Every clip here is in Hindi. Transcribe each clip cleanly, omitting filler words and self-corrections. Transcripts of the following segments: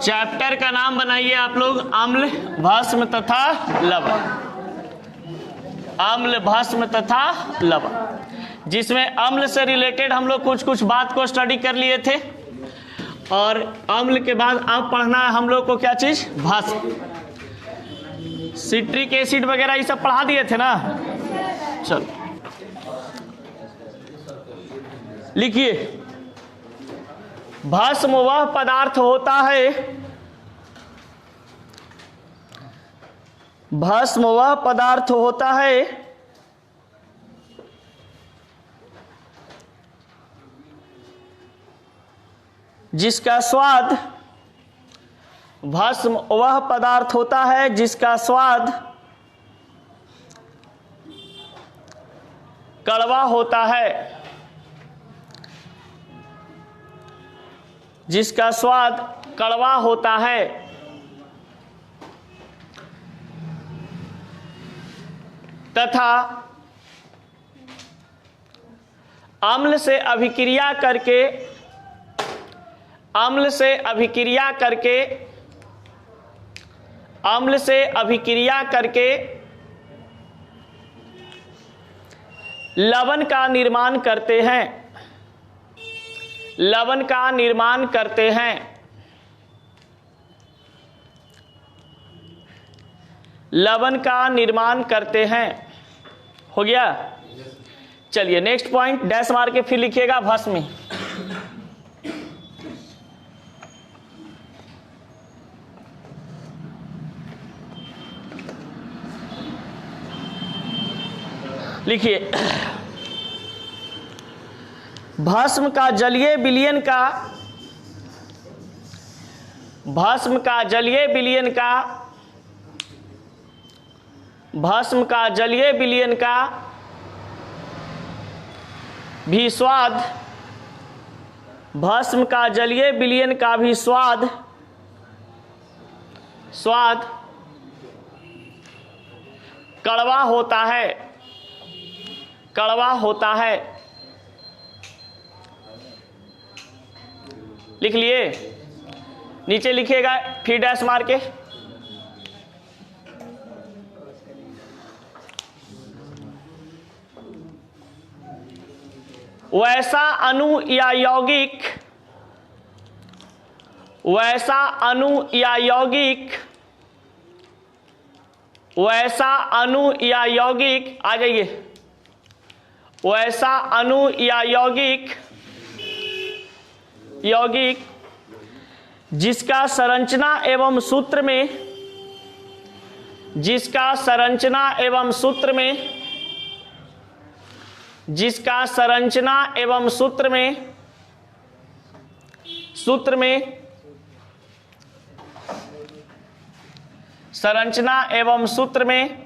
चैप्टर का नाम बनाइए आप लोग, अम्ल, भस्म तथा लवण। अम्ल, भस्म तथा लवण, जिसमें अम्ल से रिलेटेड हम लोग कुछ कुछ बात को स्टडी कर लिए थे, और अम्ल के बाद अब पढ़ना है हम लोग को क्या चीज, भस्म। सिट्रिक एसिड वगैरह ये सब पढ़ा दिए थे ना। चलो लिखिए, भस्म वह पदार्थ होता है, भस्म वह पदार्थ होता है जिसका स्वाद, भस्म वह पदार्थ होता है जिसका स्वाद कड़वा होता है, जिसका स्वाद कड़वा होता है, तथा अम्ल से अभिक्रिया करके, अम्ल से अभिक्रिया करके, अम्ल से अभिक्रिया करके लवण का निर्माण करते हैं, लवण का निर्माण करते हैं, लवण का निर्माण करते हैं। हो गया। चलिए नेक्स्ट पॉइंट, डैश मार के फिर लिखिएगा भस्म। लिखिए, भस्म का जलीय विलयन का, भस्म का जलीय विलयन का, भस्म का जलीय विलयन का भी स्वाद, भस्म का जलीय विलयन का भी स्वाद, स्वाद कड़वा होता है, कड़वा होता है। लिख लिए, नीचे लिखिएगा फिर डैश मार के। वैसा अणु या यौगिक, वैसा अणु या यौगिक, वैसा अणु या यौगिक, आ जाइए, वैसा अणु या यौगिक, यौगिक जिसका संरचना एवं सूत्र में, जिसका संरचना एवं सूत्र में, जिसका संरचना एवं सूत्र में, सूत्र में, संरचना एवं सूत्र में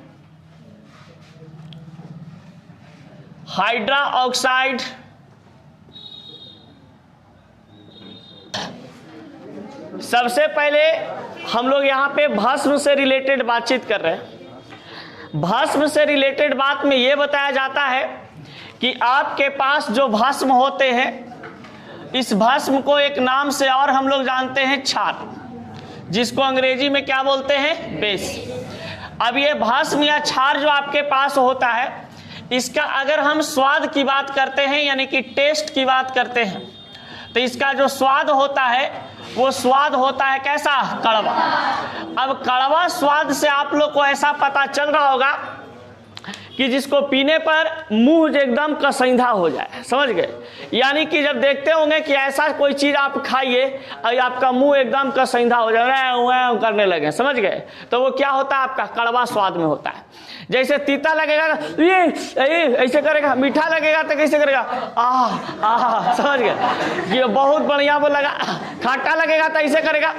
हाइड्रा ऑक्साइड, सबसे पहले हम लोग यहां पे भस्म से रिलेटेड बातचीत कर रहे हैं। भस्म से रिलेटेड बात में यह बताया जाता है कि आपके पास जो भस्म होते हैं, इस भस्म को एक नाम से और हम लोग जानते हैं क्षार, जिसको अंग्रेजी में क्या बोलते हैं, बेस। अब ये भस्म या क्षार जो आपके पास होता है, इसका अगर हम स्वाद की बात करते हैं, यानी कि टेस्ट की बात करते हैं, तो इसका जो स्वाद होता है वो स्वाद होता है कैसा, कड़वा। अब कड़वा स्वाद से आप लोग को ऐसा पता चल रहा होगा कि जिसको पीने पर मुंह एकदम कसैंधा हो जाए, समझ गए। यानी कि जब देखते होंगे कि ऐसा कोई चीज आप खाइए और आपका मुंह एकदम कसैंधा हो जाए, करने लगे, समझ गए, तो वो क्या होता है, आपका कड़वा स्वाद में होता है। जैसे तीता लगेगा ये ऐसे करेगा, मीठा लगेगा तो कैसे करेगा, समझ गए, ये बहुत बढ़िया वो लगा। खट्टा लगेगा तो ऐसे करेगा,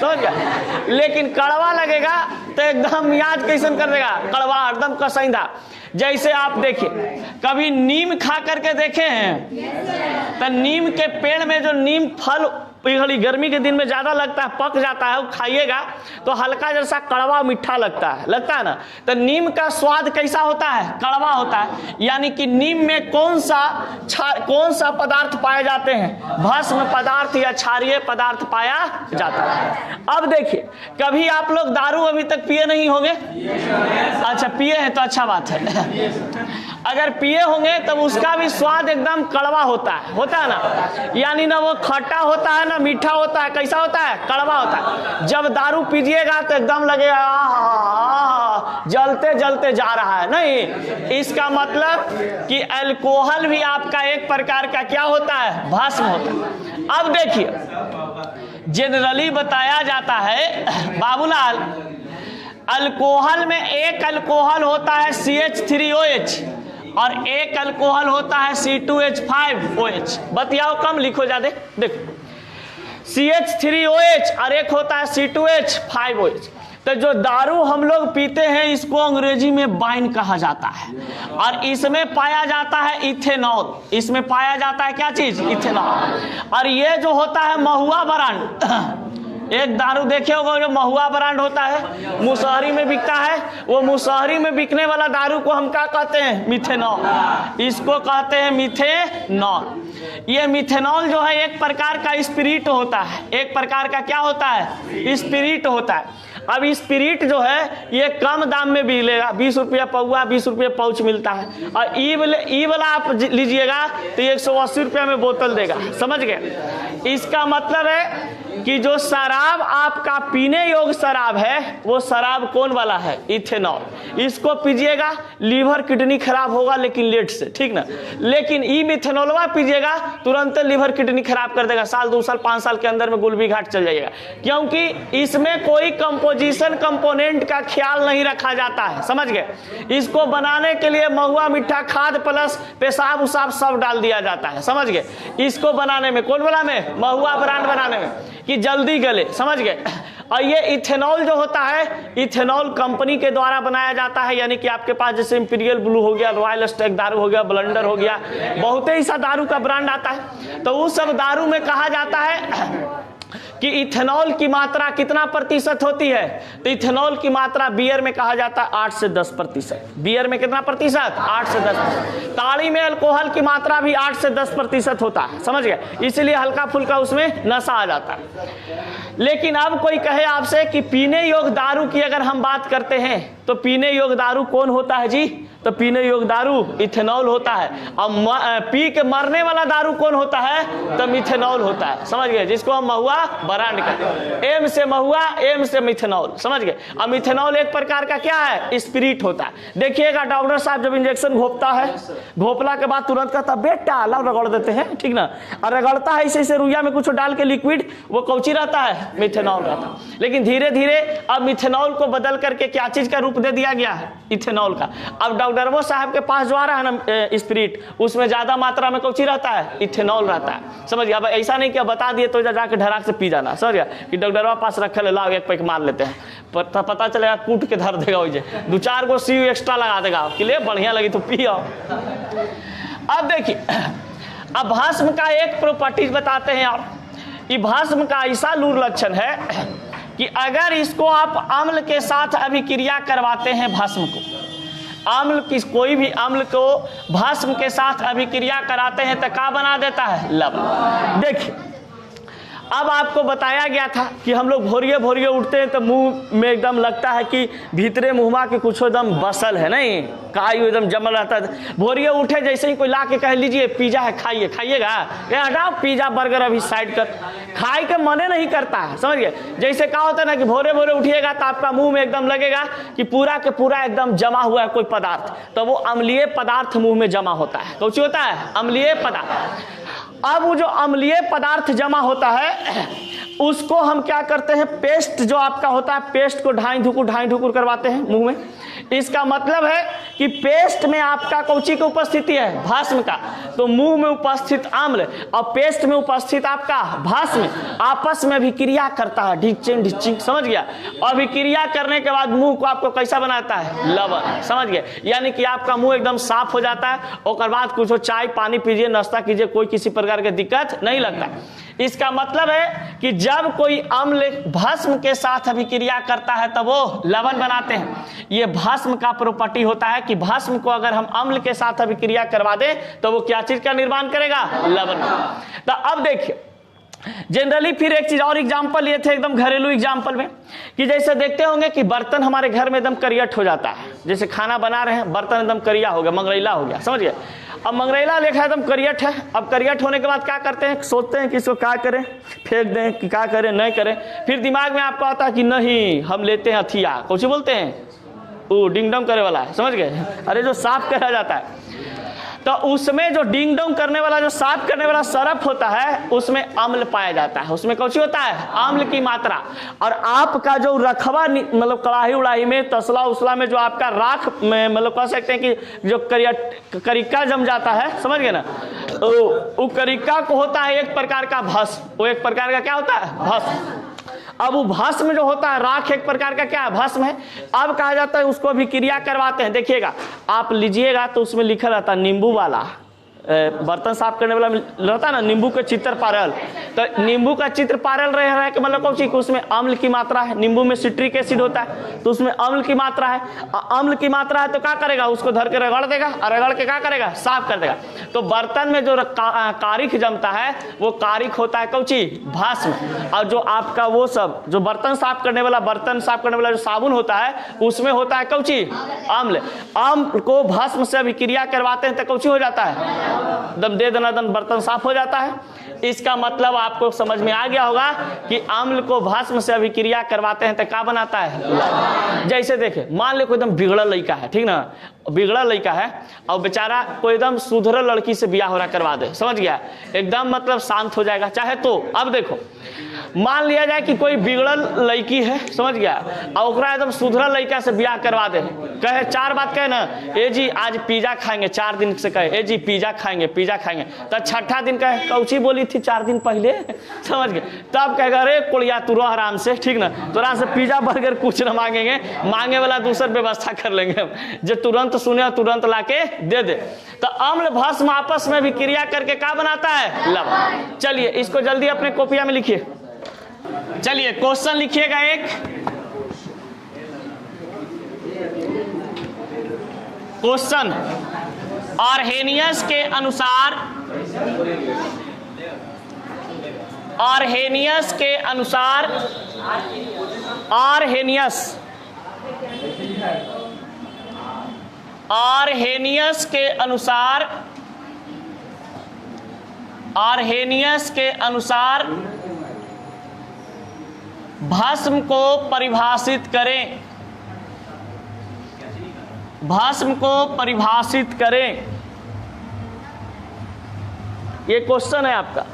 समझ गए। लेकिन कड़वा लगेगा तो एकदम याद कैसे कर देगा, कड़वा एकदम कसैंधा। जैसे आप देखिए, कभी नीम खा करके देखे हैं, तो नीम के पेड़ में जो नीम फल पिघली, गर्मी के दिन में ज़्यादा लगता है, पक जाता है, वो खाइएगा तो हल्का जैसा कड़वा मीठा लगता है ना। तो नीम का स्वाद कैसा होता है? कड़वा होता है। यानी कि नीम में कौन सा पदार्थ पाए जाते हैं? भस्म पदार्थ या क्षारीय पदार्थ पाया जाता है। अब देखिए, कभी आप लोग दारू अभी तक पिए नहीं होंगे? अच्छा, पिए हैं तो अच्छा बात है। अगर पिए होंगे तब उसका भी स्वाद एकदम कड़वा होता है ना। यानी ना वो खट्टा होता है ना मीठा होता है, कैसा होता है? कड़वा होता है। जब दारू पीजिएगा तो एकदम लगेगा जलते जलते जा रहा है। नहीं, इसका मतलब कि अल्कोहल भी आपका एक प्रकार का क्या होता है? भस्म होता है। अब देखिए, जनरली बताया जाता है बाबूलाल, अल्कोहल में एक अल्कोहल होता है CH3OH और एक अल्कोहल होता है C2H5OH। बतियाओ कम, लिखो ज्यादा। देखो, CH3OH और एक होता है C2H5OH। तो जो दारू हम लोग पीते हैं इसको अंग्रेजी में वाइन कहा जाता है और इसमें पाया जाता है इथेनॉल। इसमें पाया जाता है क्या चीज? इथेनॉल। और ये जो होता है महुआ ब्रांड, एक दारू देखे होगा जो महुआ ब्रांड होता है, मुसहरी में बिकता है। वो मुसहरी में बिकने वाला दारू को हम क्या कहते हैं? मिथेनॉल। इसको कहते हैं मिथेनॉल। ये मिथेनॉल जो है एक प्रकार का स्पिरिट होता है। एक प्रकार का क्या होता है? स्पिरिट होता है। अब स्पिरिट जो है ये कम दाम में मिलेगा, 20 रुपया पौवा, 20 रुपये पाउच मिलता है। और ई वाला आप लीजिएगा तो 180 रुपया में बोतल देगा। समझ गए? इसका मतलब है कि जो शराब आपका पीने योग्य शराब है वो शराब कौन वाला है? इथेनॉल। इसको पीजिएगा, लीवर किडनी खराब होगा लेकिन लेट से, ठीक ना। लेकिन ई मिथेनॉलवा पीजिएगा तुरंत लीवर किडनी खराब कर देगा, साल 2 साल 5 साल के अंदर में गुलबी घाट चल जाएगा। क्योंकि इसमें कोई कंपोजिशन कंपोनेंट का ख्याल नहीं रखा जाता है। समझ गए? इसको बनाने के लिए महुआ मीठा खाद प्लस पेशाब उसाब सब डाल दिया जाता है। समझ गए? इसको बनाने में कौन वाला में? महुआ ब्रांड बनाने में कि जल्दी गले। समझ गए? और ये इथेनॉल जो होता है, इथेनॉल कंपनी के द्वारा बनाया जाता है। यानी कि आपके पास जैसे इंपीरियल ब्लू हो गया, रॉयल स्टैग दारू हो गया, ब्लंडर हो गया, बहुत ही सा दारू का ब्रांड आता है। तो उस सब दारू में कहा जाता है कि इथेनॉल की मात्रा कितना प्रतिशत होती है? तो इथेनॉल की मात्रा बियर में कहा जाता है 8 से 10%। बियर में कितना प्रतिशत? 8 से 10%। ताड़ी में अल्कोहल की मात्रा भी 8 से 10% होता है। समझ गए? इसलिए हल्का फुल्का उसमें नशा आ जाता है। लेकिन अब कोई कहे आपसे कि पीने योग्य दारू की अगर हम बात करते हैं तो पीने योग्य दारू कौन होता है जी? तो पीने योग्य दारू इथेनॉल होता है। अब पी के मरने वाला दारू कौन होता है? तो मिथेनॉल होता है। समझ गए? जिसको हम महुआ ब्रांड कहते हैं। एम से महुआ, एम से मिथेनॉल। समझ गए? अब मिथेनॉल एक प्रकार का क्या है? स्पिरिट होता है। देखिएगा डॉक्टर साहब जब इंजेक्शन घोपता है, घोपला के बाद तुरंत कहता बेटा लाओ रगड़ देते हैं, ठीक ना। और रगड़ता है ऐसे रुइया में कुछ डाल के लिक्विड, वो कौची रहता है? मिथेनॉल रहता है। लेकिन धीरे धीरे अब मिथेनॉल को बदल करके क्या चीज का रूप दे दिया गया है? इथेनॉल का। अब डॉक्टरवो साहब के पास जो आ रहा है ना स्पिरिट, उसमें ज्यादा मात्रा में कौची रहता है? इथेनॉल रहता है। समझिए? अब ऐसा नहीं कि बता दिए तो जाके ढराक से पी जाना। समझ गया? कि डॉक्टरवा पास रखे लाओ एक पैक मार लेते हैं, पता चलेगा कूट के धर देगा, 2-4 गो सी एक्स्ट्रा लगा देगा कि ले बढ़िया लगी तो पियो। अब देखिए, अब भस्म का एक प्रॉपर्टीज बताते हैं। और ये भस्म का ऐसा लूर लक्षण है कि अगर इसको आप अम्ल के साथ अभिक्रिया करवाते हैं, भस्म को, अम्ल की कोई भी अम्ल को भस्म के साथ अभिक्रिया कराते हैं तो क्या बना देता है? लवण। देखिए, अब आपको बताया गया था कि हम लोग भोरिए भोरिए उठते हैं तो मुंह में एकदम लगता है कि भीतरे मुंहमा के कुछ एकदम बसल है, नहीं काई एकदम जमल रहता है। भोरिए उठे जैसे ही कोई ला के कह लीजिए पिज्जा है खाइए, खाइएगा? हटाओ पिज्जा बर्गर अभी साइड कर, खाए के मने नहीं करता है। समझ गए? जैसे क्या होता है ना कि भोरे भोरे उठिएगा तो आपका मुंह में एकदम लगेगा कि पूरा के पूरा एकदम जमा हुआ है कोई पदार्थ, तो वो अम्लीय पदार्थ मुंह में जमा होता है। कौन सी होता है? अम्लीय पदार्थ। अब वो जो अम्लीय पदार्थ जमा होता है उसको हम क्या करते हैं? पेस्ट जो आपका होता है, पेस्ट को ढाई ढुकुर करवाते हैं मुंह में। इसका मतलब है कि पेस्ट में आपका कौची की उपस्थिति है, भस्म का, तो मुंह में उपस्थित अम्ल और पेस्ट में उपस्थित आपका भस्म आपस में अभिक्रिया करता है, ढिचिंग ढिचिंग, समझ गया। और अभिक्रिया करने के बाद मुंह को आपको कैसा बनाता है, लवण, समझ गए। यानी कि आपका मुंह एकदम साफ हो जाता है, और बाद कुछ चाय पानी पीजिए, नाश्ता कीजिए, कोई किसी प्रकार की दिक्कत नहीं लगता। इसका मतलब है कि जब कोई अम्ल भस्म के साथ अभिक्रिया करता है तब वो लवण बनाते हैं। ये भस्म का प्रॉपर्टी होता है कि भस्म को अगर हम अम्ल के साथ अभिक्रिया करवा दें तो वो क्या चीज का निर्माण करेगा, लवण। तो अब देखिए जनरली फिर एक चीज और एग्जांपल लिए थे एकदम घरेलू एग्जांपल में, कि जैसे देखते होंगे कि बर्तन हमारे घर में एकदम करियट हो जाता है, जैसे खाना बना रहे हैं बर्तन एकदम करिया हो गया, मंगरैला हो गया, समझ गए। अब मंगरैला लेखा एकदम करियट है। अब करियट होने के बाद क्या करते हैं, सोचते हैं कि इसको क्या करें, फेंक दें कि क्या करें, नहीं करें। फिर दिमाग में आपको आता है कि नहीं हम लेते हैं हथिया, कुछ बोलते हैं वो डिंग डोंग करे वाला है, समझ गए, अरे जो साफ करा जाता है, तो उसमें जो डिंग डोंग करने वाला, जो साफ करने वाला सरफ होता है उसमें अम्ल पाया जाता है, उसमें कौन सी होता है, अम्ल की मात्रा। और आपका जो रखवा मतलब कड़ाही उड़ाही में, तसला उसला में जो आपका राख में मतलब कह सकते हैं कि जो करिका जम जाता है, समझ गए ना, वो करिका को होता है एक प्रकार का भस्म, वो एक प्रकार का क्या होता है, भस्म। अब वो भस्म जो होता है, राख एक प्रकार का क्या है, भस्म है। अब कहा जाता है उसको अभिक्रिया करवाते हैं। देखिएगा आप लीजिएगा तो उसमें लिखा रहता है नींबू वाला, बर्तन साफ करने वाला रहता है ना, नींबू का चित्र पारल, तो नींबू का चित्र पारल रहे कि मतलब कौन सी, उसमें अम्ल की मात्रा है, नींबू में सिट्रिक एसिड होता है तो उसमें अम्ल की मात्रा है। अम्ल की मात्रा है तो क्या करेगा, उसको धर के रगड़ देगा, और रगड़ के क्या करेगा, साफ कर देगा। तो बर्तन में जो कारिख जमता है वो कारिख होता है कौची, भस्म। और जो आपका वो सब जो बर्तन साफ करने वाला जो साबुन होता है उसमें होता है कौची, अम्ल। अम्ल को भस्म से अभिक्रिया करवाते हैं तो कौची हो जाता है, दम दे दनादन बर्तन साफ हो जाता है। इसका मतलब आपको समझ में आ गया होगा कि अम्ल को भस्म से अभिक्रिया करवाते हैं तो क्या बनाता है। जैसे देखे मान लो कोई एकदम बिगड़ा लड़का है, ठीक ना, बिगड़ा लड़का है और बेचारा कोई एकदम सुधरल लड़की से ब्याह हो रहा करवा दे, समझ गया, एकदम मतलब शांत हो जाएगा चाहे तो। अब देखो मान लिया जाए कि कोई बिगड़ल लड़की है, समझ गया, और ओकरा एकदम सुधरल लड़का से ब्याह करवा दे, कहे चार बात कहे ना, ए जी आज पिज्जा खाएंगे, 4 दिन से कहे ए जी पिज्जा खाएंगे, तो छठा दिन कहे कौची बोली थी 4 दिन पहले, समझ गए, तब कहेगा अरे कुड़िया तू रह आराम से, ठीक ना, तोरा से पिज्जा बर्गर कुछ ना मांगेंगे, मांगे वाला दूसर व्यवस्था कर लेंगे, जो तुरंत सुने तुरंत लाके दे दे। तो अम्ल भस्म आपस में भी क्रिया करके क्या बनाता है, लवण। चलिए इसको जल्दी अपने कॉपिया में लिखिए। चलिए क्वेश्चन लिखिएगा एक, क्वेश्चन आर्हेनियस के अनुसार, आर्हेनियस के अनुसार, आर्हेनियस के अनुसार, आर्हेनियस के अनुसार भस्म को परिभाषित करें, भस्म को परिभाषित करें। ये क्वेश्चन है आपका।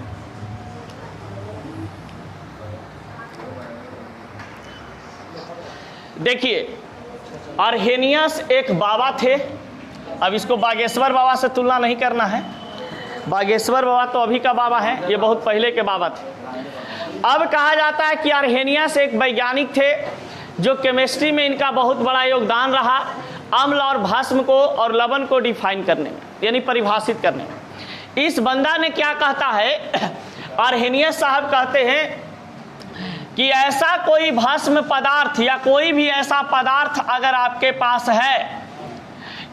देखिए आर्हेनियस एक बाबा थे, अब इसको बागेश्वर बाबा से तुलना नहीं करना है, बागेश्वर बाबा तो अभी का बाबा है, ये बहुत पहले के बाबा थे। अब कहा जाता है कि आर्हेनियस एक वैज्ञानिक थे जो केमिस्ट्री में इनका बहुत बड़ा योगदान रहा, अम्ल और भस्म को और लवण को डिफाइन करने में, यानी परिभाषित करने में। इस बंदा ने क्या कहता है, आर्हेनियस साहब कहते हैं कि ऐसा कोई भस्म पदार्थ या कोई भी ऐसा पदार्थ अगर आपके पास है,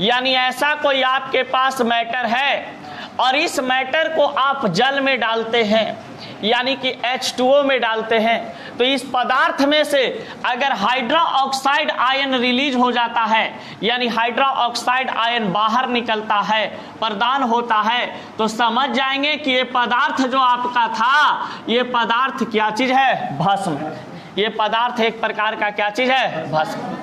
यानी ऐसा कोई आपके पास मैटर है और इस मैटर को आप जल में डालते हैं, यानी कि H2O में डालते हैं, तो इस पदार्थ में से अगर हाइड्रो ऑक्साइड आयन रिलीज हो जाता है, यानी हाइड्रो ऑक्साइड आयन बाहर निकलता है, प्रदान होता है, तो समझ जाएंगे कि ये पदार्थ जो आपका था, ये पदार्थ क्या चीज है, भस्म। ये पदार्थ एक प्रकार का क्या चीज है, भस्म।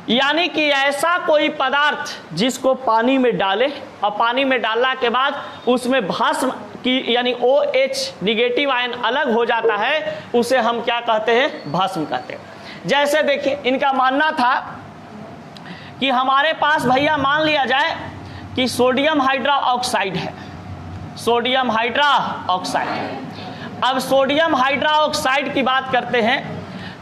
यानी कि ऐसा कोई पदार्थ जिसको पानी में डाले और पानी में डालने के बाद उसमें भस्म की यानी OH निगेटिव आयन अलग हो जाता है, उसे हम क्या कहते हैं, भस्म कहते हैं। जैसे देखिए इनका मानना था कि हमारे पास भैया मान लिया जाए कि सोडियम हाइड्रा ऑक्साइड है, सोडियम हाइड्रा ऑक्साइड। अब सोडियम हाइड्रा ऑक्साइड की बात करते हैं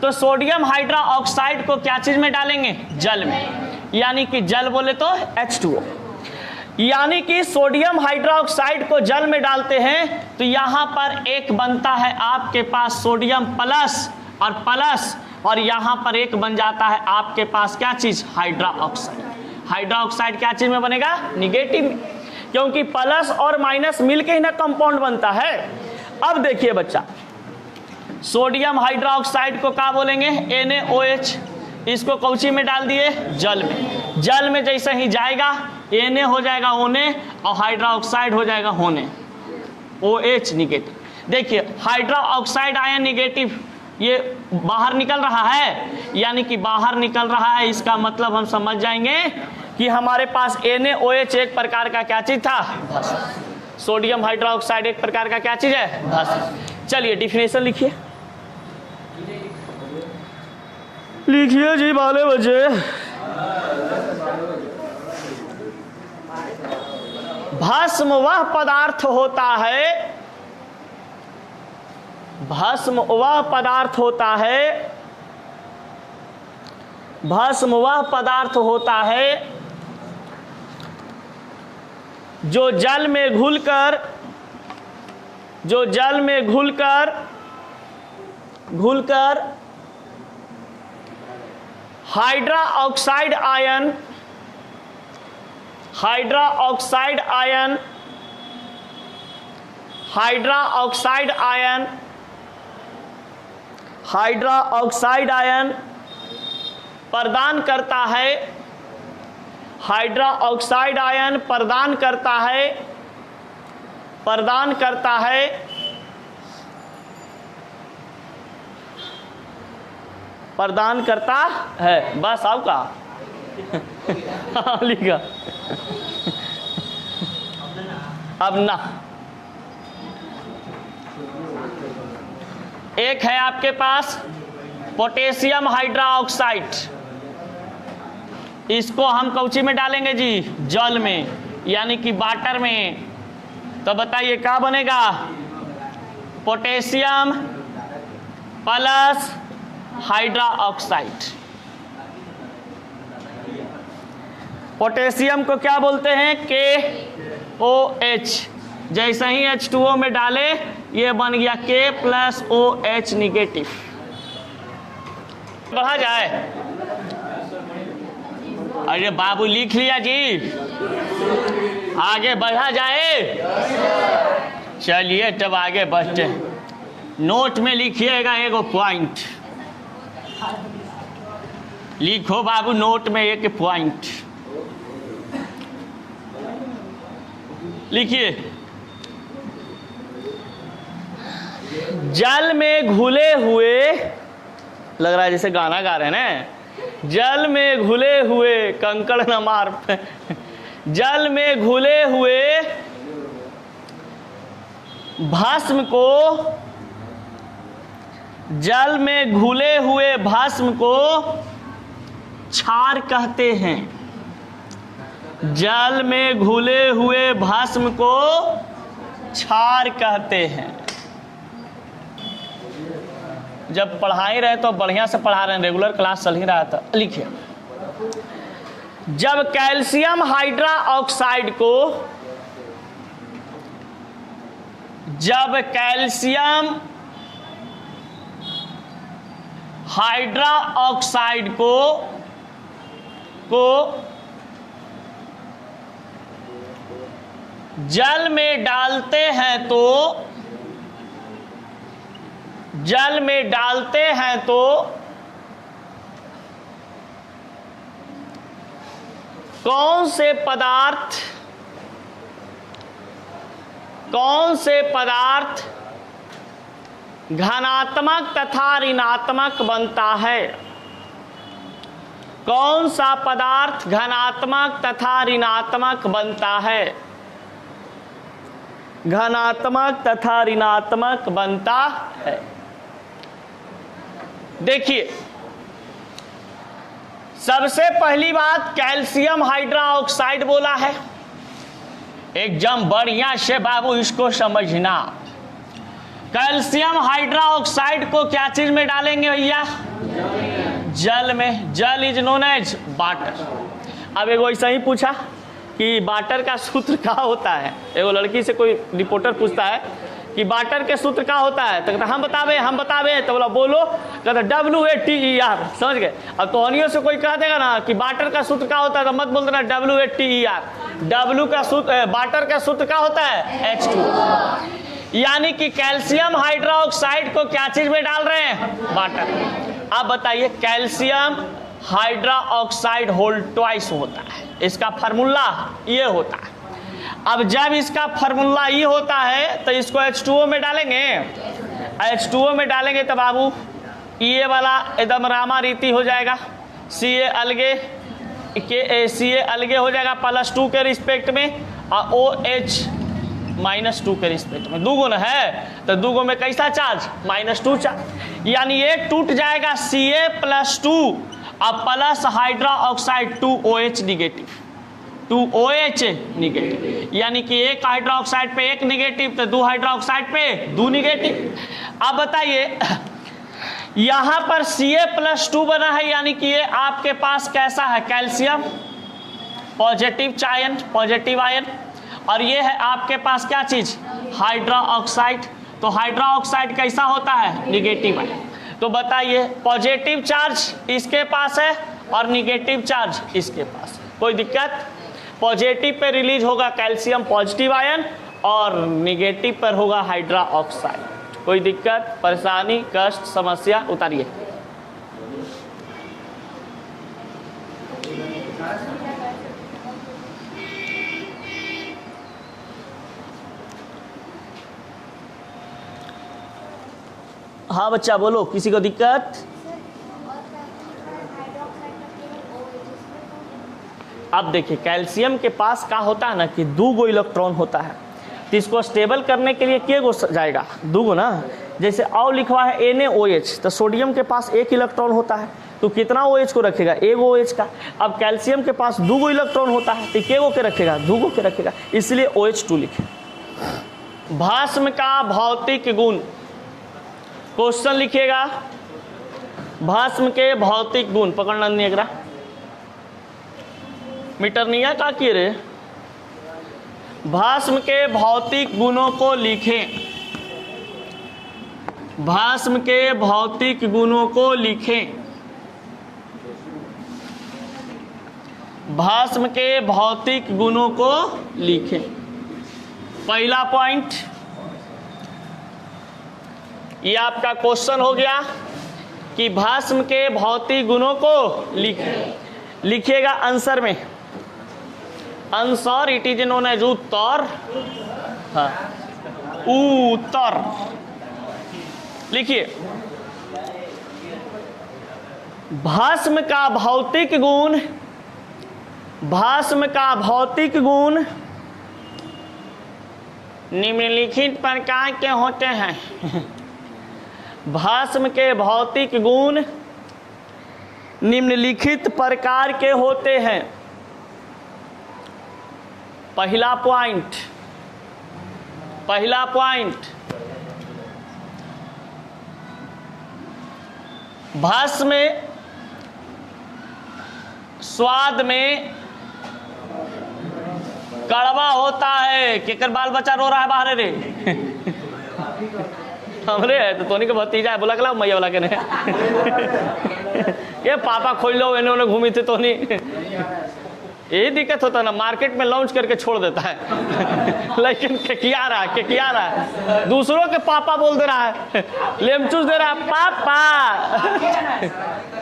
तो सोडियम हाइड्रा ऑक्साइड को क्या चीज में डालेंगे? जल में, यानी कि जल बोले तो H2O। यानी कि सोडियम हाइड्रा ऑक्साइड को जल में डालते हैं तो यहां पर एक बनता है आपके पास सोडियम प्लस और प्लस, और यहां पर एक बन जाता है आपके पास क्या चीज? Hydra oxide. हाइड्रा ऑक्साइड क्या चीज में बनेगा? निगेटिव में, क्योंकि प्लस और माइनस मिलके ही ना कंपाउंड बनता है। अब देखिए बच्चा, सोडियम हाइड्रा ऑक्साइड को क्या बोलेंगे? NaOH। इसको कौची में डाल दिए? जल में। जल में जैसे ही जाएगा Na हो जाएगा ओने और हाइड्रा ऑक्साइड हो जाएगा होने, OH निगेटिव। देखिए हाइड्रा ऑक्साइड आयन निगेटिव, ये बाहर निकल रहा है, यानी कि बाहर निकल रहा है, इसका मतलब हम समझ जाएंगे कि हमारे पास NaOH एक प्रकार का क्या चीज था? भस्म। सोडियम हाइड्रा ऑक्साइड एक प्रकार का क्या चीज है? भस्म। चलिए डिफिनेशन लिखिए, लिखिए जी बाले बच्चे। भस्म वह पदार्थ होता है, भस्म वह पदार्थ होता है, भस्म वह पदार्थ होता है जो जल में घुलकर, जो जल में घुलकर hydroxide ion, hydroxide ion, hydroxide ion, hydroxide ion प्रदान करता है, हाइड्रा ऑक्साइड आयन प्रदान करता है, प्रदान करता है प्रदान करता है। बस आपका लिखा। अब ना एक है आपके पास पोटेशियम हाइड्रा ऑक्साइड, इसको हम कौची में डालेंगे जी? जल में, यानी कि वाटर में। तो बताइए क्या बनेगा? Potassium plus hydra oxide. Potassium को क्या बोलते हैं? KOH। जैसे ही H2O में डाले ये बन गया K+OH निगेटिव। बढ़ा जाए? अरे बाबू लिख लिया जी, आगे बढ़ा जाए? चलिए तब आगे बढ़ते हैं। नोट में लिखिएगा एगो पॉइंट, लिखो बाबू नोट में एक पॉइंट लिखिए। जल में घुले हुए, लग रहा है जैसे गाना गा रहे हैं ना, जल में घुले हुए कंकड़ न मार जल में घुले हुए भस्म को, जल में घुले हुए भस्म को क्षार कहते हैं। जल में घुले हुए भस्म को क्षार कहते हैं। जब पढ़ा ही रहे तो बढ़िया से पढ़ा रहे हैं, रेगुलर क्लास चल ही रहा था। लिखिए, जब कैल्शियम हाइड्रा ऑक्साइड को, जब कैल्शियम हाइड्रा ऑक्साइड को जल में डालते हैं तो, जल में डालते हैं तो कौन से पदार्थ घनात्मक तथा ऋणात्मक बनता है? कौन सा पदार्थ घनात्मक तथा ऋणात्मक बनता है? घनात्मक तथा ऋणात्मक बनता है। देखिए सबसे पहली बात कैल्शियम हाइड्रोक्साइड बोला है, एकदम बढ़िया से बाबू इसको समझना। कैल्शियम हाइड्रोक्साइड को क्या चीज में डालेंगे भैया? जल में। जल इज नोन एज वाटर। अब एगो ऐसा ही पूछा कि वाटर का सूत्र क्या होता है, एगो लड़की से कोई रिपोर्टर पूछता है कि वाटर के सूत्र क्या होता है, तो कहता हम बतावे, तो बोला बोलो, कहता WATER, समझ गए। अब तोहनियों से कोई कह देगा ना कि वाटर का सूत्र क्या होता है, तो मत बोल देना WATER। W का सूत्र, वाटर का सूत्र क्या होता है? H2। यानी कि कैल्शियम हाइड्रोक्साइड को क्या चीज में डाल रहे हैं? वाटर। अब बताइए, कैल्शियम हाइड्रोक्साइड होल ट्वाइस होता है, इसका फार्मूला ये होता है। अब जब इसका फार्मूला ये होता है तो इसको H2O में डालेंगे, H2O में डालेंगे तो बाबू ये वाला एकदम रामा रीति हो जाएगा, Ca अलगे Ca अलगे हो जाएगा +2 के रिस्पेक्ट में, और OH -2 के रिस्पेक्ट में। दुगुन है तो दुगुन में कैसा चार्ज? -2 चार्ज। यानी ये टूट जाएगा Ca+2 और plus hydroxide 2OH negative, 2OH negative. यानी कि एक हाइड्रोक्साइड पे एक निगेटिव तो 2 हाइड्रोक्साइड पे 2 निगेटिव। अब बताइए, यहां पर Ca+2 बना है, यानी कि ये आपके पास कैसा है? कैल्शियम पॉजिटिव आयन, और ये है आपके पास क्या चीज? हाइड्रोक्साइड। तो हाइड्रोक्साइड कैसा होता है? Negative ion. तो बताइए, पॉजिटिव चार्ज इसके पास है और निगेटिव चार्ज इसके पास, कोई दिक्कत? पॉजिटिव पे रिलीज होगा कैल्शियम पॉजिटिव आयन और निगेटिव पर होगा हाइड्रोक्साइड। कोई दिक्कत, परेशानी, कष्ट, समस्या? उतारिए। हाँ बच्चा बोलो, किसी को दिक्कत? अब देखिए, कैल्शियम के पास क्या होता है ना कि 2 इलेक्ट्रॉन होता है, तो इसको स्टेबल करने के लिए के गो जाएगा? 2 ना। जैसे और लिखवा है NaOH, तो सोडियम के पास 1 इलेक्ट्रॉन होता है, तो कितना OH को रखेगा? 1 OH का। अब कैल्शियम के पास 2 इलेक्ट्रॉन होता है, तो के गो के रखेगा? 2 के रखेगा, इसलिए OH2 लिखे। भस्म का भौतिक गुण, क्वेश्चन लिखिएगा, भस्म के भौतिक गुण। पकड़ना नहीं अगरा मीटरनिया का किए रे। भस्म के भौतिक गुणों को लिखें, भस्म के भौतिक गुणों को लिखें, भस्म के भौतिक गुणों को लिखें। पहला पॉइंट, ये आपका क्वेश्चन हो गया कि भस्म के भौतिक गुणों को लिखें। लिखिएगा आंसर में, answer it is known as उत्तर। हाँ, उत्तर लिखिए। भस्म का भौतिक गुण, भस्म का भौतिक गुण निम्नलिखित प्रकार के होते हैं। भस्म के भौतिक गुण निम्नलिखित प्रकार के होते हैं। पहला पॉइंट, भस्म स्वाद में कड़वा होता है। केकर बाल बच्चा रो रहा है बाहर रे? हमरे है तो तोनी के भतीजा है, बोला गला मैया वाला के ने। ये पापा खोल लो, इन्होंने घूमी थे तोनी। यही दिक्कत होता ना, मार्केट में लॉन्च करके छोड़ देता है। लेकिन किया रहा है, दूसरों के पापा बोल दे रहा है, लेमचूस दे रहा है पापा।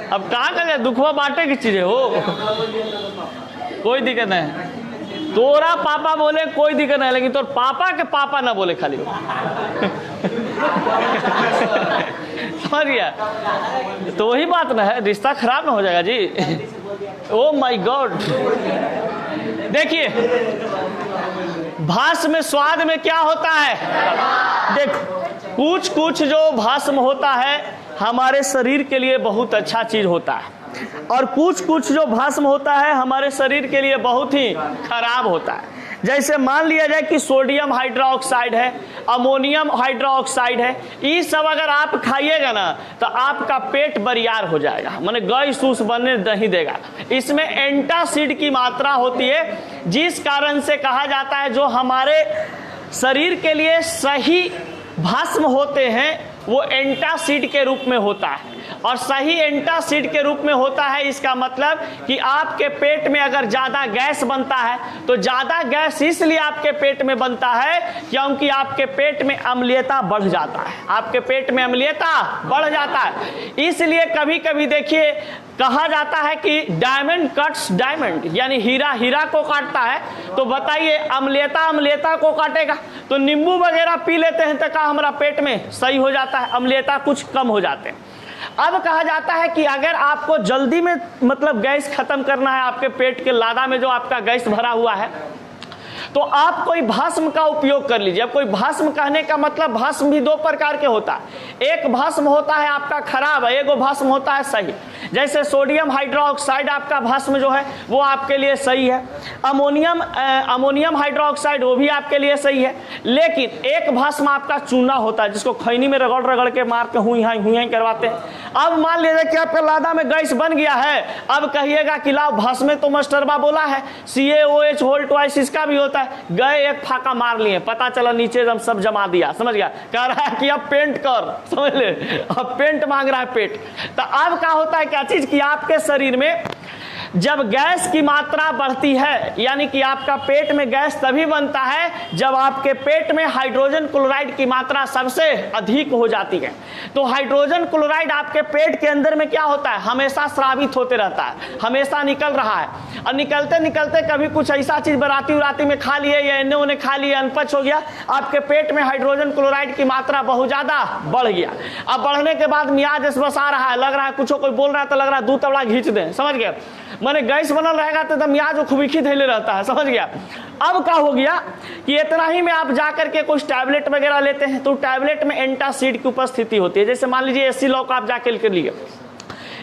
अब कहाँ कर जाए, दुखवा बांटे की चीजें हो, कोई दिक्कत नहीं। तोरा पापा बोले कोई दिक्कत नहीं, लेकिन तोर पापा के पापा ना बोले खाली। समझ गया? तो वही बात ना है, रिश्ता खराब ना हो जाएगा जी। Oh my God. देखिए, भस्म में स्वाद में क्या होता है? देखो, कुछ जो भस्म होता है हमारे शरीर के लिए बहुत अच्छा चीज होता है। और कुछ कुछ जो भस्म होता है हमारे शरीर के लिए बहुत ही खराब होता है। जैसे मान लिया जाए कि सोडियम हाइड्रोक्साइड है, अमोनियम हाइड्रोक्साइड है, ये सब अगर आप खाइएगा ना तो आपका पेट बरियार हो जाएगा, माने गैस उस बनने नहीं देगा। इसमें एंटासिड की मात्रा होती है, जिस कारण से कहा जाता है जो हमारे शरीर के लिए सही भस्म होते हैं वो एंटासिड के रूप में होता है। और सही एंटासिड के रूप में होता है, इसका मतलब कि आपके पेट में अगर ज़्यादा गैस बनता है तो ज़्यादा गैस इसलिए आपके पेट में बनता है क्योंकि आपके पेट में अम्लीयता बढ़ जाता है, आपके पेट में अम्लीयता बढ़ जाता है। इसलिए कभी कभी देखिए कहा जाता है कि डायमंड कट्स डायमंड, यानी हीरा हीरा को काटता है। तो बताइए अम्लीयता को काटेगा, तो नींबू वगैरह पी लेते हैं तो का हमारा पेट में सही हो जाता है, अम्लीयता कुछ कम हो जाते हैं। अब कहा जाता है कि अगर आपको जल्दी में मतलब गैस खत्म करना है, आपके पेट के लादा में जो आपका गैस भरा हुआ है, तो आप कोई भस्म का उपयोग कर लीजिए। अब कोई भस्म कहने का मतलब भस्म भी दो प्रकार के होता है, एक भस्म होता है आपका खराब है, एक भस्म होता है सही। जैसे सोडियम हाइड्रोक्साइड आपका भस्म जो है वो आपके लिए सही है, अमोनियम हाइड्रोक्साइड वो भी आपके लिए सही है। लेकिन एक भस्म आपका चूना होता है जिसको खैनी में रगड़ रगड़ के मार के हुई करवाते हैं। अब मान लीजिए कि आपके लादा में गैस बन गया है, अब कहिएगा कि लाओ भस्म तो मास्टरबा बोला है CaOH होल ट्वाइस इसका भी होता है, गए एक फाका मार लिए, पता चला नीचे सब जमा दिया, समझ गया, कह रहा है कि अब पेंट कर, समझ ले, अब पेंट मांग रहा है पेट। तो अब क्या होता है, क्या चीज कि आपके शरीर में जब गैस की मात्रा बढ़ती है, यानी कि आपका पेट में गैस तभी बनता है जब आपके पेट में हाइड्रोजन क्लोराइड की मात्रा सबसे अधिक हो जाती है। तो हाइड्रोजन क्लोराइड आपके पेट के अंदर में क्या होता है, हमेशा स्रावित होते रहता है, हमेशा निकल रहा है। और निकलते निकलते कभी कुछ ऐसा चीज बराती में खा लिए या इन्हें उन्हें खा लिए, अनपच हो गया, आपके पेट में हाइड्रोजन क्लोराइड की मात्रा बहुत ज्यादा बढ़ गया। अब बढ़ने के बाद मियाज बस आ रहा है, लग रहा है कुछ कोई बोल रहा है तो लग रहा है दूध तबला घींच दें, समझ गए, माने गैस बनल रहेगा तो मियाज खुबिखी धैले रहता है, समझ गया। अब क्या हो गया कि इतना ही में आप जाकर के कुछ टैबलेट वगैरह लेते हैं, तो टैबलेट में एंटासिड की उपस्थिति होती है। जैसे मान लीजिए एसी लॉक आप जाके के लिए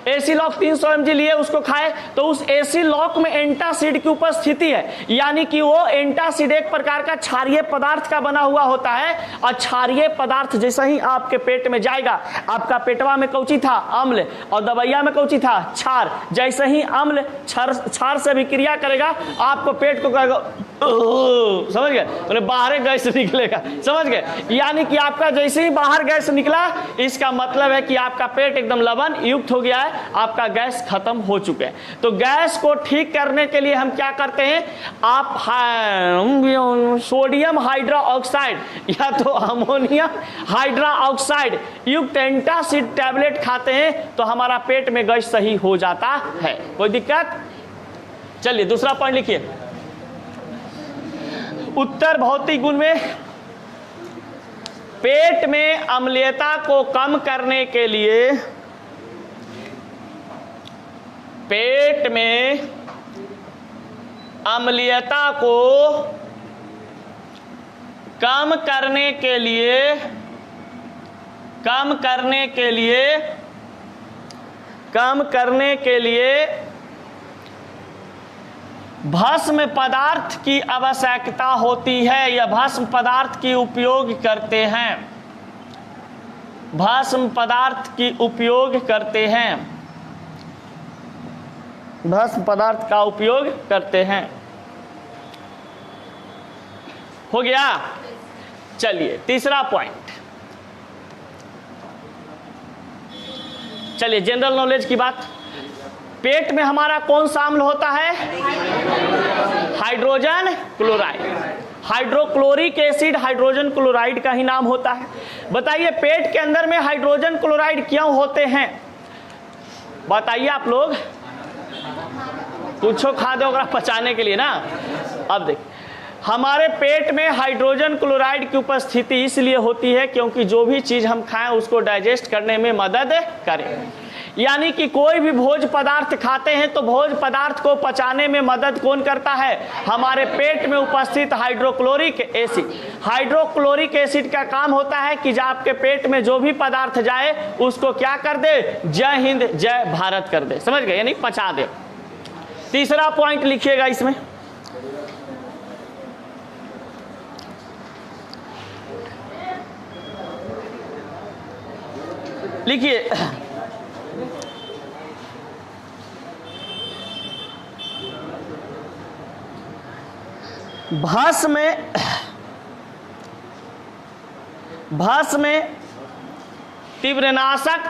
एसी लॉक 300 mg लिए, उसको खाए, तो उस एसी लॉक में एंटासिड की उपस्थिति है, यानी कि वो एंटासिड एक प्रकार का क्षारीय पदार्थ का बना हुआ होता है। और क्षारीय पदार्थ जैसे ही आपके पेट में जाएगा, आपका पेटवा में कौची था, अम्ल, और दवाइया में कौची था, क्षार। जैसे ही अम्ल क्षार से अभिक्रिया करेगा, आपको पेट को कहेगा, समझ गए, तो बाहर गैस निकलेगा, समझ गए। यानी कि आपका जैसे ही बाहर गैस निकला, इसका मतलब है कि आपका पेट एकदम लवण युक्त हो गया है, आपका गैस खत्म हो चुके हैं। तो गैस को ठीक करने के लिए हम क्या करते हैं, आप सोडियम हाइड्रोक्साइड या तो अमोनियम हाइड्रोक्साइड युक्त एंटासिड टैबलेट खाते हैं, तो हमारा पेट में गैस सही हो जाता है। कोई दिक्कत? चलिए दूसरा पॉइंट लिखिए। उत्तर भौतिक गुण में पेट में अम्लीयता को कम करने के लिए, पेट में अम्लीयता को कम करने के लिए भस्म पदार्थ की आवश्यकता होती है, या भस्म पदार्थ की उपयोग करते हैं, भस्म पदार्थ की उपयोग करते हैं, भस्म पदार्थ का उपयोग करते हैं। हो गया? चलिए तीसरा पॉइंट, चलिए जनरल नॉलेज की बात। पेट में हमारा कौन सा अम्ल होता है? Hydrogen chloride. Hydrochloric acid hydrogen chloride का ही नाम होता है। बताइए पेट के अंदर में हाइड्रोजन क्लोराइड क्यों होते हैं? बताइए आप लोग, कुछ खा दो पचाने के लिए ना। अब देख, हमारे पेट में हाइड्रोजन क्लोराइड की उपस्थिति इसलिए होती है क्योंकि जो भी चीज हम खाएं उसको डाइजेस्ट करने में मदद करें। यानी कि कोई भी भोज पदार्थ खाते हैं तो भोज पदार्थ को पचाने में मदद कौन करता है? हमारे पेट में उपस्थित हाइड्रोक्लोरिक एसिड। हाइड्रोक्लोरिक एसिड का काम होता है कि जब आपके पेट में जो भी पदार्थ जाए उसको क्या कर दे? जय हिंद जय भारत कर दे। समझ गए? यानी पचा दे। तीसरा पॉइंट लिखिएगा इसमें, लिखिए भस्म में तीव्रनाशक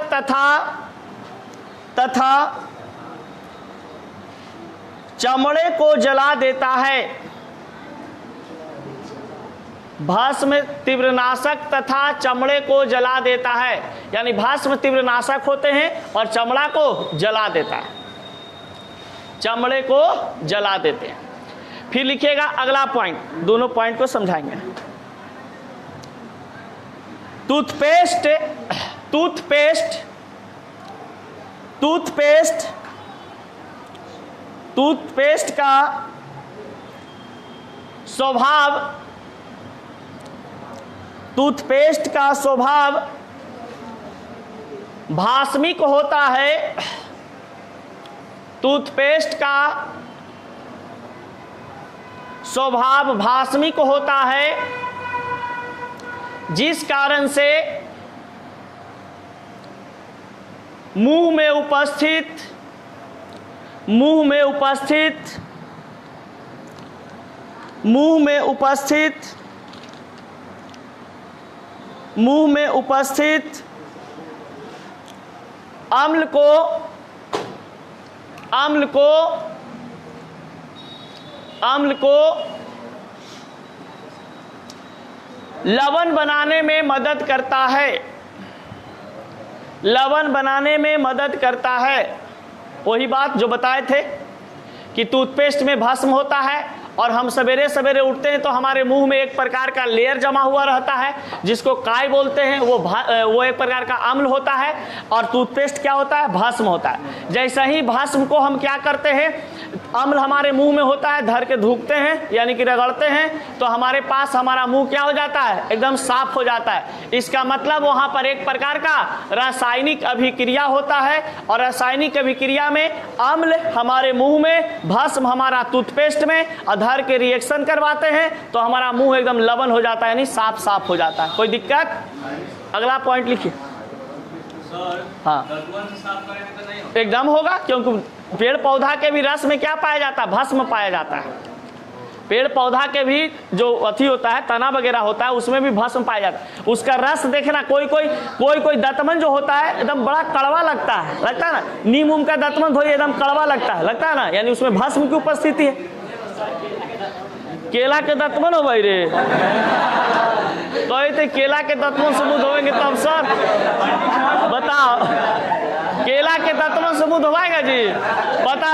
तथा चमड़े को जला देता है। भस्म तीव्रनाशक तथा चमड़े को जला देता है, यानी भस्म तीव्रनाशक होते हैं और चमड़ा को जला देता है, चमड़े को जला देते हैं। फिर लिखिएगा अगला पॉइंट, दोनों पॉइंट को समझाएंगे। टूथपेस्ट का स्वभाव भास्मिक होता है। टूथपेस्ट का स्वभाव भास्मिक होता है, जिस कारण से मुंह में उपस्थित अम्ल को लवण बनाने में मदद करता है। वही बात जो बताए थे कि टूथपेस्ट में भस्म होता है और हम सवेरे सवेरे उठते हैं तो हमारे मुंह में एक प्रकार का लेयर जमा हुआ रहता है जिसको काय बोलते हैं। वो एक प्रकार का अम्ल होता है और टूथपेस्ट क्या होता है? भस्म होता है। जैसा ही भस्म को हम क्या करते हैं, अम्ल हमारे मुंह में होता है, धर के धूकते हैं यानी कि रगड़ते हैं, तो हमारे पास हमारा मुंह क्या हो जाता है? एकदम साफ हो जाता है। इसका मतलब वहां पर एक प्रकार का रासायनिक अभिक्रिया होता है और रासायनिक अभिक्रिया में अम्ल हमारे मुंह में, भस्म हमारा टूथपेस्ट में, धर के रिएक्शन करवाते हैं तो हमारा मुंह एकदम लवण हो जाता है, यानी साफ हो जाता है। कोई दिक्कत? अगला पॉइंट लिखिए। हाँ, एकदम होगा, क्योंकि पेड़ पौधा के भी रस में क्या पाया जाता है? भस्म पाया जाता है। पेड़ पौधा के भी जो अथी होता है, तना वगैरह होता है, उसमें भी भस्म पाया जाता है। उसका रस देखना, कोई दतमन जो होता है एकदम बड़ा कड़वा लगता है ना। नीम उम का दतमन धोइए एकदम कड़वा लगता है ना, यानी उसमें भस्म की उपस्थिति है। केला के दतमन हो भाई रे, कहते केला के दतमन से मुंह धोएंगे तब सर बताओ, केला के दतमन से मुंह धोएगा जी? पता?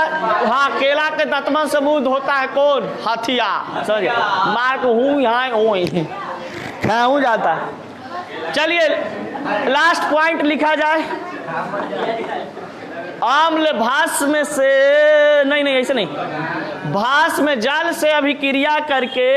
हाँ, केला के दतमन से मुंह धोता है कौन? हाथिया। समझ गए? मार को हूँ यहाँ हूँ जाता है। चलिए लास्ट पॉइंट लिखा जाए। अम्ल भस्म से नहीं ऐसे नहीं, भस्म जल से अभिक्रिया करके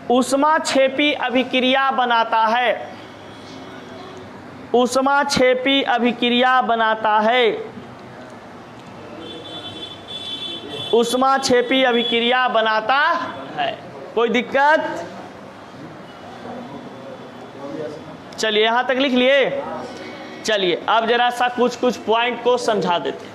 ऊष्माक्षेपी अभिक्रिया बनाता है। कोई दिक्कत? चलिए यहां तक लिख लिए। चलिए अब जरा सा कुछ पॉइंट को समझा देते हैं।